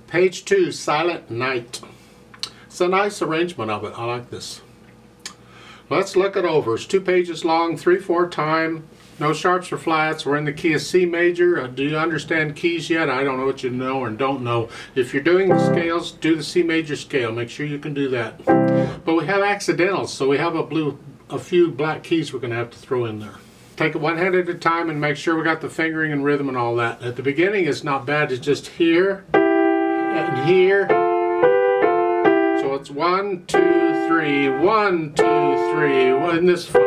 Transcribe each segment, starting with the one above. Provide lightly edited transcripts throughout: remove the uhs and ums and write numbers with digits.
Page 2, Silent Night. It's a nice arrangement of it. I like this. Let's look it over. It's 2 pages long, 3/4 time. No sharps or flats. We're in the key of C major. Do you understand keys yet? I don't know what you know or don't know. If you're doing the scales, do the C major scale. Make sure you can do that. But we have accidentals, so we have a few black keys we're going to have to throw in there. Take it one hand at a time and make sure we got the fingering and rhythm and all that. At the beginning, it's not bad. It's just here and here. So it's 1, 2, 3, 1, 2, 3. Isn't this fun?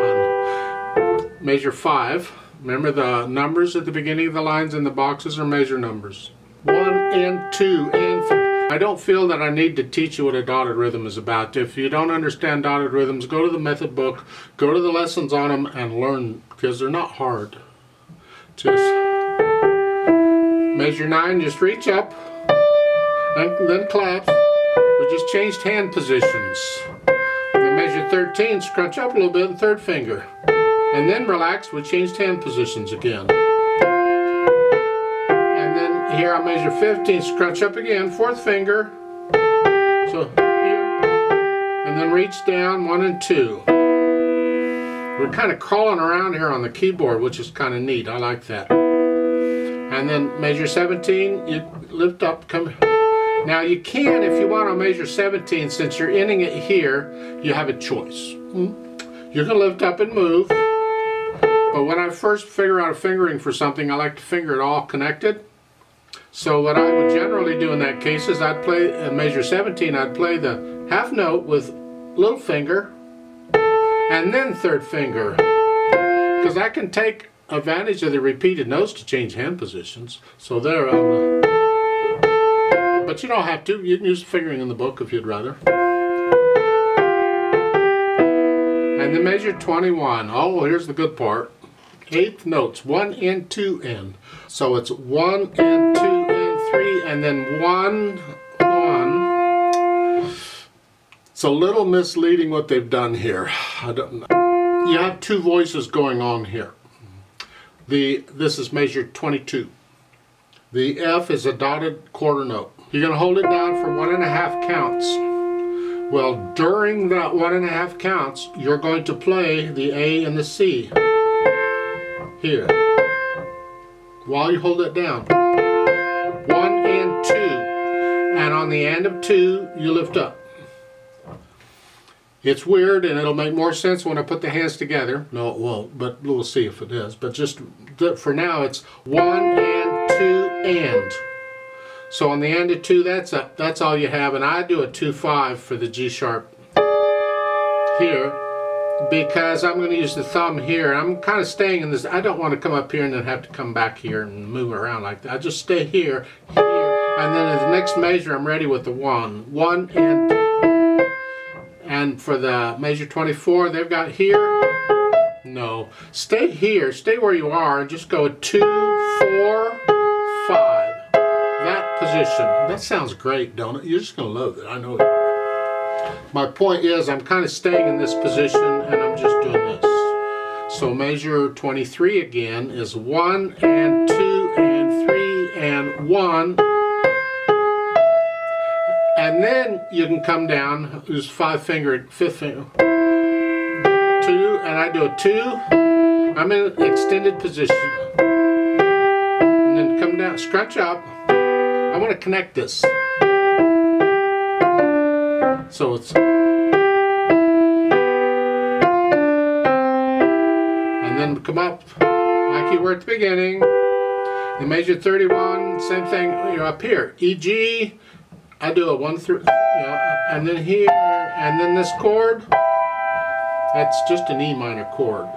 Measure 5. Remember the numbers at the beginning of the lines and the boxes are measure numbers. 1 and 2 and 3. I don't feel that I need to teach you what a dotted rhythm is about. If you don't understand dotted rhythms, go to the method book, go to the lessons on them and learn, because they're not hard. Just measure 9, just reach up and then clap. We just changed hand positions. And measure 13, scrunch up a little bit, and 3rd finger. And then relax, we changed hand positions again. And then here I measure 15, scrunch up again, 4th finger. So here, and then reach down, 1 and 2. We're kind of crawling around here on the keyboard, which is kind of neat. I like that. And then measure 17, you lift up, come. Now you can, if you want to measure 17, since you're ending it here, you have a choice. You're going to lift up and move. But when I first figure out a fingering for something, I like to finger it all connected. So what I would generally do in that case is I'd play, measure 17, I'd play the half note with little finger and then 3rd finger. Because I can take advantage of the repeated notes to change hand positions. So there, but you don't have to. You can use the fingering in the book if you'd rather. And then measure 21. Oh, here's the good part. 8th notes, 1 and 2 and. So it's 1 and 2 and 3 and then 1, 1. It's a little misleading what they've done here. I don't know. You have 2 voices going on here. This is measured 22. The F is a dotted quarter note. You're going to hold it down for 1.5 counts. Well, during that 1.5 counts, you're going to play the A and the C. Here. While you hold it down. 1 and 2. And on the end of 2, you lift up. It's weird and it'll make more sense when I put the hands together. No, it won't, but we'll see if it is. But just for now, it's 1 and 2 and. So on the end of 2, that's all you have. And I do a 2-5 for the G sharp here because I'm going to use the thumb here. I'm kind of staying in this. I don't want to come up here and then have to come back here and move around like that. I just stay here, and then in the next measure I'm ready with the 1. 1 and 2. And for the measure 24, they've got here. No. Stay here. Stay where you are and just go 2, 4, 5. That position. That sounds great, don't it? You're just going to love it. I know you are. My point is I'm kind of staying in this position and I'm just doing this. So measure 23 again is 1 and 2 and 3 and 1. And then you can come down, use 5th finger, 5th finger, 2, and I do a 2. I'm in an extended position. And then come down, scrunch up. I want to connect this. So it's, and then come up like you were at the beginning. And measure 31, same thing, you're up here. E-G. I do a 1 through, and then here, and then this chord, that's just an E minor chord.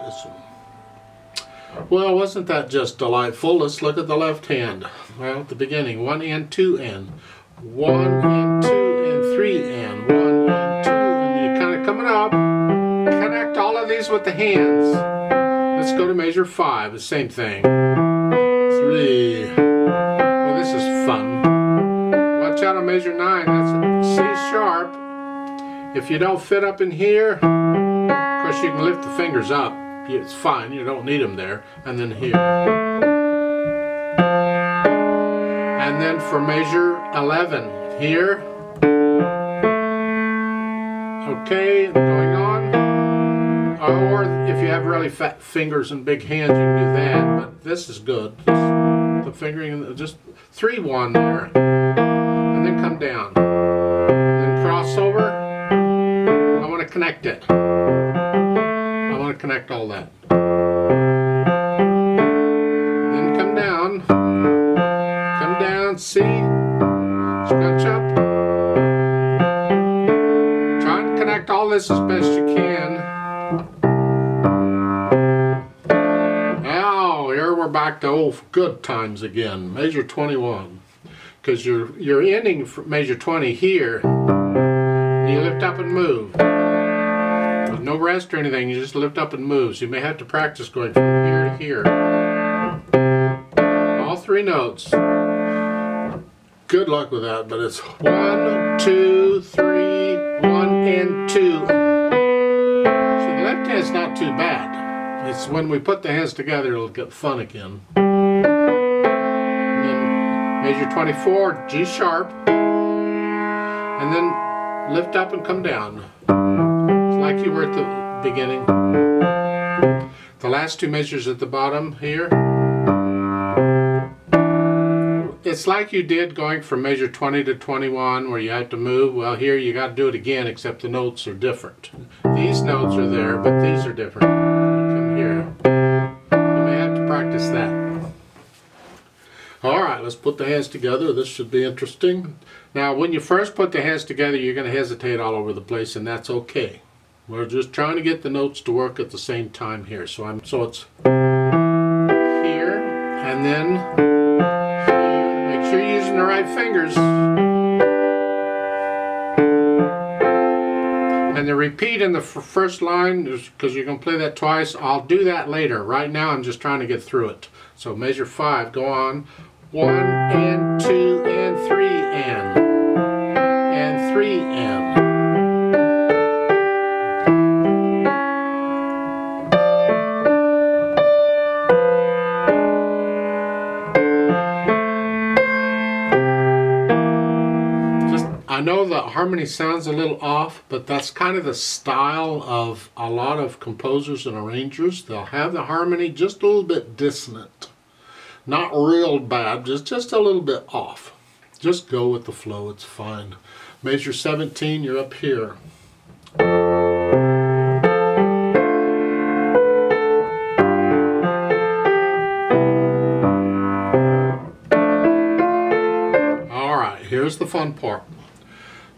Well, wasn't that just delightful? Let's look at the left hand. Well, at the beginning, 1 and 2 and. 1 and 2 and 3 and. 1 and 2, and you're kind of coming up. Connect all of these with the hands. Let's go to measure 5, the same thing. 3. Well, this is fun. Watch out on measure 9, that's a C sharp. If you don't fit up in here, of course you can lift the fingers up. It's fine, you don't need them there. And then here. And And then for measure 11, here. Okay, going on. Or if you have really fat fingers and big hands, you can do that, but this is good. The fingering, just 3-1 there. And then come down. Then cross over. I want to connect it. I want to connect all that. Then come down. Come down, C. Scratch up. Try and connect all this as best you can. Now, here we're back to old good times again. Measure 21. Because you're ending for measure 20 here. You lift up and move. There's no rest or anything, you just lift up and move. So you may have to practice going from here to here. All 3 notes. Good luck with that, but it's 1, 2, 3, 1, and 2. So the left hand's not too bad. It's when we put the hands together it'll get fun again. And then measure 24, G sharp. And then lift up and come down. It's like you were at the beginning. The last 2 measures at the bottom here. It's like you did going from measure 20 to 21 where you have to move. Well, here you got to do it again, except the notes are different. These notes are there, but these are different. Come here. You may have to practice that. Alright, let's put the hands together. This should be interesting. Now, when you first put the hands together, you're going to hesitate all over the place, and that's okay. We're just trying to get the notes to work at the same time here. So it's here, and then here. Make sure you're using the right fingers. And the repeat in the first line, because you're going to play that twice, I'll do that later. Right now, I'm just trying to get through it. So measure 5, go on. 1 and 2 and 3 and 3 and. I know the harmony sounds a little off, but that's kind of the style of a lot of composers and arrangers. They'll have the harmony just a little bit dissonant. Not real bad, just a little bit off. Just go with the flow, it's fine. Measure 17, you're up here. Alright, here's the fun part.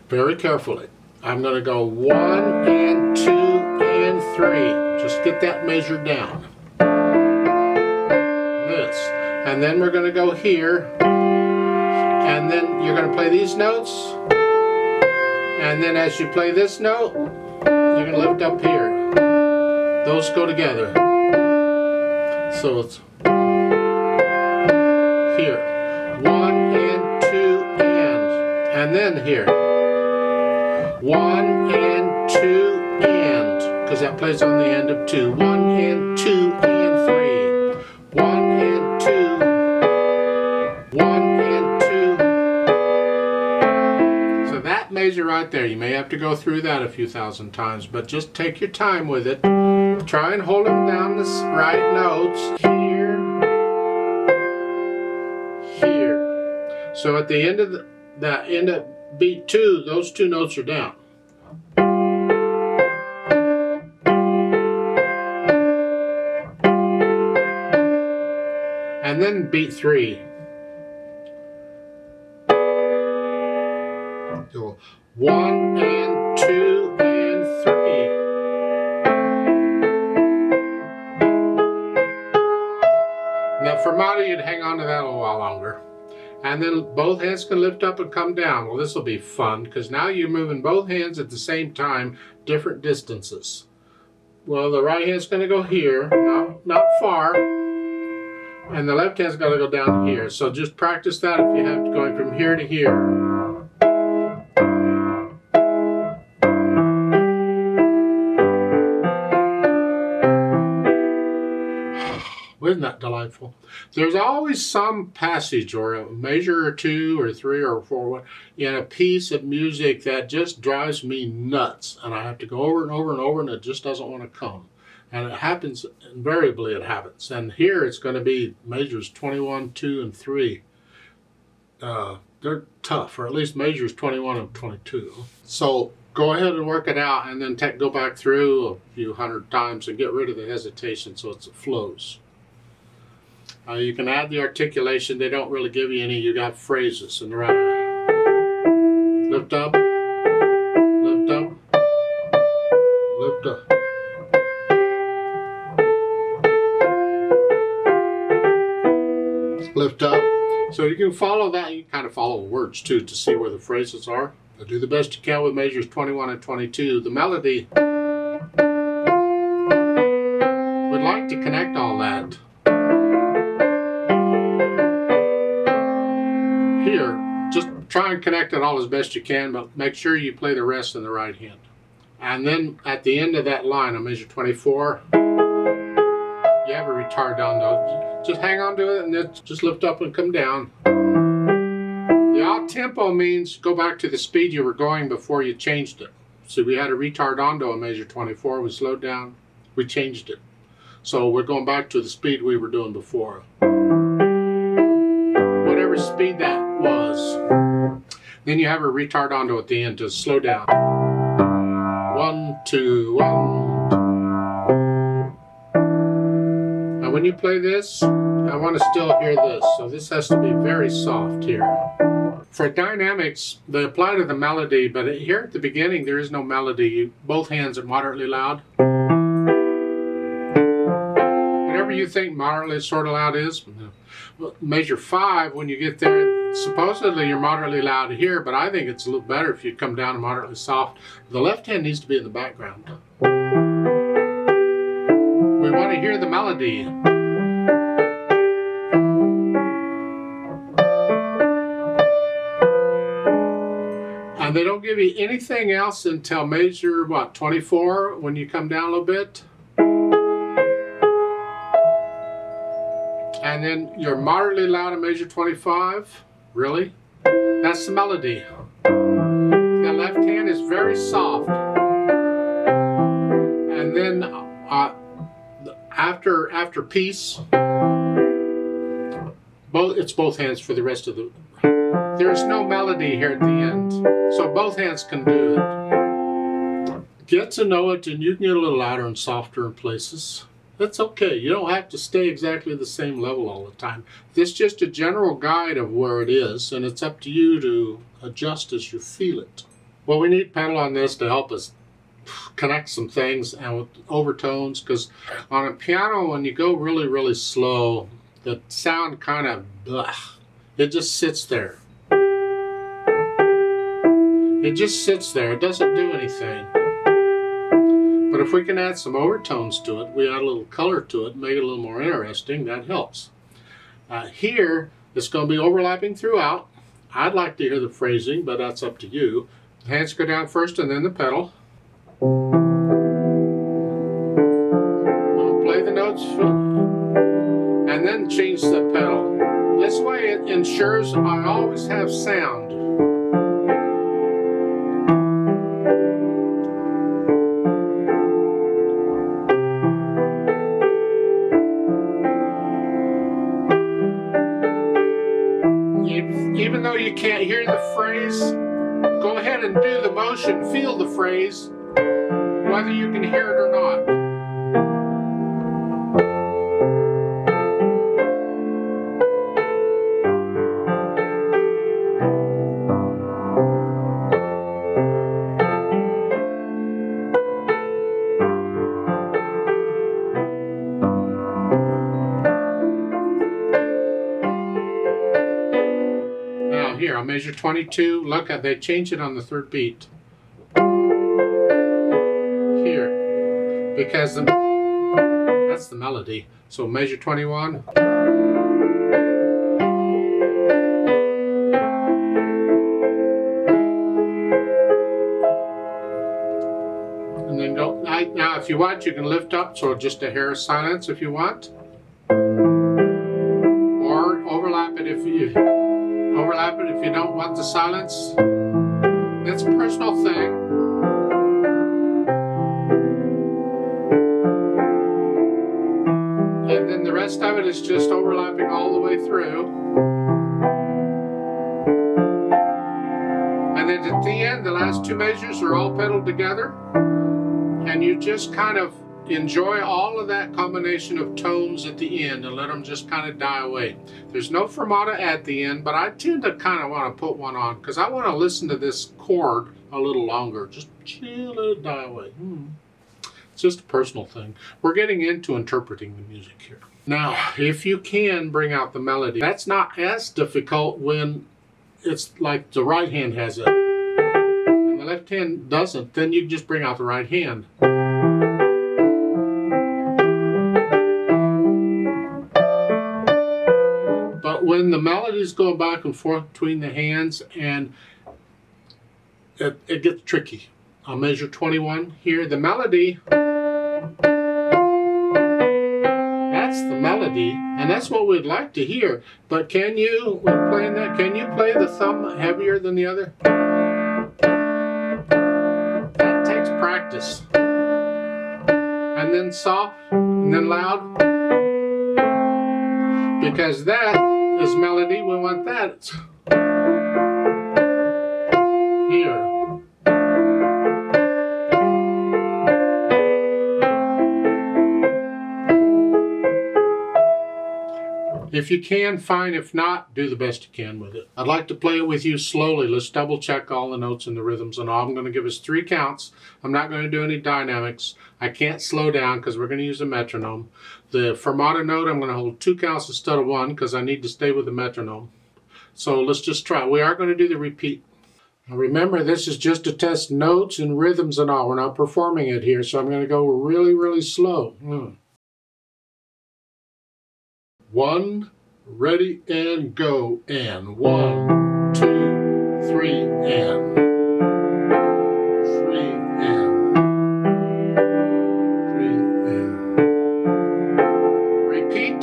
Very carefully. I'm going to go 1 and 2 and 3. Just get that measure down. This. And then we're going to go here. And then you're going to play these notes. And then as you play this note, you're going to lift up here. Those go together. So it's here. 1 and 2 and then here. 1 and 2 and, because that plays on the end of 2. 1 and 2 and 3. 1 and 2. 1 and 2. So that measure right there, you may have to go through that a few thousand times, but just take your time with it. Try and hold them down the right notes. Here. Here. So at the end of end of beat 2, those 2 notes are down. And then beat 3. So 1 and 2 and 3. Now for Marty, you'd hang on to that a little while longer. And then both hands can lift up and come down. Well, this will be fun because now you're moving both hands at the same time, different distances. Well, the right hand's going to go here, not far, and the left hand's got to go down here. So just practice that if you have to, going from here to here. Isn't that delightful? There's always some passage or a measure or two or three or four in a piece of music that just drives me nuts. And I have to go over and over and over and it just doesn't want to come. And it happens, invariably it happens. And here it's going to be measures 21, 2, and 3. They're tough, or at least measures 21 and 22. So go ahead and work it out and then go back through a few hundred times and get rid of the hesitation so it flows. You can add the articulation. They don't really give you any. You got phrases in the right. Lift up, lift up, lift up. Lift up. So you can follow that. You can kind of follow words too to see where the phrases are. But do the best you can with measures 21 and 22. The melody, we'd like to connect all that. Here, just try and connect it all as best you can, but make sure you play the rest in the right hand. And then at the end of that line on measure 24, you have a retard down note. Just hang on to it and then just lift up and come down. The odd tempo means go back to the speed you were going before you changed it. So we had a retardando on measure 24, we slowed down, we changed it. So we're going back to the speed we were doing before. Whatever speed that was. Then you have a retardando at the end to slow down. 1, 2, 1. When you play this, I want to still hear this, so this has to be very soft here. For dynamics, they apply to the melody, but here at the beginning there is no melody. Both hands are moderately loud. Whatever you think moderately sort of loud is, measure 5, when you get there, supposedly you're moderately loud here, but I think it's a little better if you come down to moderately soft. The left hand needs to be in the background. We want to hear the melody. And they don't give you anything else until measure, what, 24 when you come down a little bit? And then you're moderately loud at measure 25? Really? That's the melody. The left hand is very soft. And then after peace, it's both hands for the rest of the. There's no melody here at the end, so both hands can do it. Get to know it, and you can get a little louder and softer in places. That's okay. You don't have to stay exactly the same level all the time. This is just a general guide of where it is, and it's up to you to adjust as you feel it. Well, we need pedal on this to help us connect some things and with overtones, because on a piano when you go really, really slow, the sound kind of it just sits there. It just sits there. It doesn't do anything. But if we can add some overtones to it, we add a little color to it, make it a little more interesting, that helps. Here, it's going to be overlapping throughout. I'd like to hear the phrasing, but that's up to you. The hands go down first and then the pedal. I'll play the notes and then change the pedal. This way it ensures I always have sound. Even though you can't hear the phrase, go ahead and do the motion, feel the phrase, whether you can hear it or not. Here, on measure 22, look at, they change it on the third beat. Here, because that's the melody. So measure 21. And then go, now if you want, you can lift up, so just a hair of silence if you want. overlap it if you don't want the silence. It's a personal thing. And then the rest of it is just overlapping all the way through. And then at the end, the last two measures are all pedaled together. And you just kind of enjoy all of that combination of tones at the end and let them just kind of die away. There's no fermata at the end, but I tend to kind of want to put one on because I want to listen to this chord a little longer. Just chill, let it die away. It's just a personal thing. We're getting into interpreting the music here. Now, if you can bring out the melody, that's not as difficult when it's like the right hand has it and the left hand doesn't. Then you just bring out the right hand. When the melody's going back and forth between the hands and it gets tricky. I'll measure 21 here. The melody, that's the melody, and that's what we'd like to hear. But can you, when playing that, can you play the thumb heavier than the other? That takes practice. And then soft, and then loud. Because that is melody, we want that here. If you can, fine. If not, do the best you can with it. I'd like to play it with you slowly. Let's double check all the notes and the rhythms and all. I'm going to give us 3 counts. I'm not going to do any dynamics. I can't slow down because we're going to use a metronome. The fermata note, I'm going to hold 2 counts instead of 1 because I need to stay with the metronome. So let's just try. We are going to do the repeat. Now remember, this is just to test notes and rhythms and all. We're not performing it here, so I'm going to go really, really slow. 1, ready, and go, and 1, 2, 3, and 3, and 3, and repeat,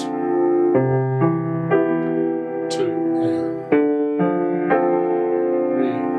2, and 3, and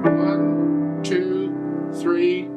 1, 2, 3,